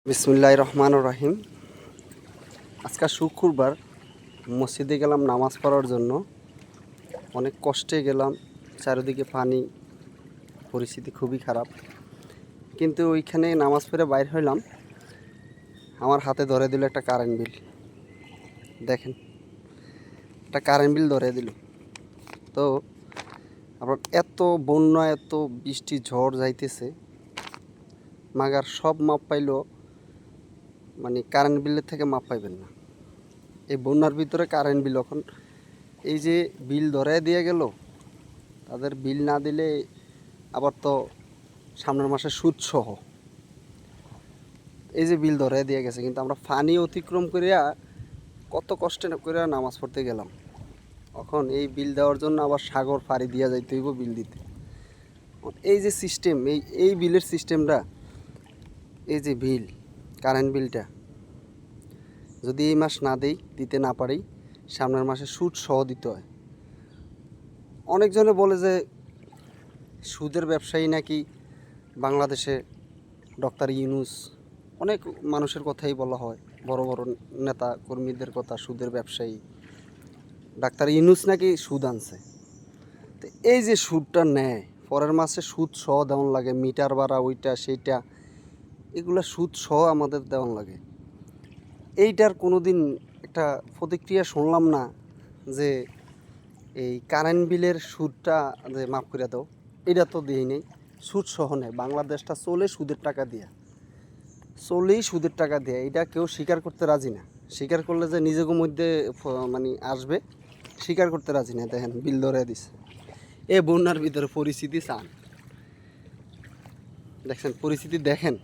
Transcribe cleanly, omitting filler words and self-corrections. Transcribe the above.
বিসমিল্লাহির রহমানির রহিম। আজকে শুক্রবার মসজিদে গেলাম নামাজ পড়ার জন্য। অনেক কষ্টে গেলাম, চারিদিকে পানি, পরিস্থিতি খুবই খারাপ। কিন্তু ওইখানে নামাজ পড়ে বাইর হইলাম, আমার হাতে ধরে দিল একটা কারেন্ট বিল। দেখেন, একটা কারেন্ট বিল ধরে দিল। তো আবার এত বন্যা, এত বৃষ্টি, ঝড় যাইতেছে, মাগার সব মাপ পাইলেও মানে কারেন্ট বিলের থেকে মাপ পাইবেন না। এই বন্যার ভিতরে কারেন্ট বিল, এখন এই যে বিল ধরায় দিয়ে গেল, তাদের বিল না দিলে আবার তো সামনের মাসে সুদ সহ এই যে বিল ধরায় দিয়ে গেছে। কিন্তু আমরা ফানি অতিক্রম করিয়া কত কষ্টে করে নামাজ পড়তে গেলাম, এখন এই বিল দেওয়ার জন্য আবার সাগর পাড়ি দিয়া যাইতে হইব বিল দিতে। এই যে সিস্টেম, এই বিলের সিস্টেমটা, এই যে বিল, কারেন্ট বিলটা যদি এই মাস না দিতে না পারি, সামনের মাসে সুদ সহ দিতে হয়। অনেকজনে বলে যে সুদের ব্যবসায়ী নাকি বাংলাদেশে ডক্টর ইউনূস, অনেক মানুষের কথাই বলা হয়, বড় বড় নেতা কর্মীদের কথা, সুদের ব্যবসায়ী ডাক্তার ইউনূস নাকি সুদ আনছে। তো এই যে সুদটা নেয়, পরের মাসে সুদ সহ দেওয়ান লাগে, মিটার ভাড়া, ওইটা সেইটা, এগুলো সুদ সহ আমাদের দেওয়ান লাগে। এইটার কোনো দিন একটা প্রতিক্রিয়া শুনলাম না যে এই কারেন্ট বিলের সুদটা যে মাফ করে দাও, এটা তো দিই নেই। সুদ সহ নেয়, বাংলাদেশটা চলে সুদের টাকা দিয়া, চলেই সুদের টাকা দেয়। এটা কেউ স্বীকার করতে রাজি না। স্বীকার করলে যে নিজেদের মধ্যে মানে আসবে, স্বীকার করতে রাজি না। দেখেন বিল ধরে দিছে। এ বন্যার ভিতরে পরিস্থিতি চান, দেখছেন পরিস্থিতি দেখেন।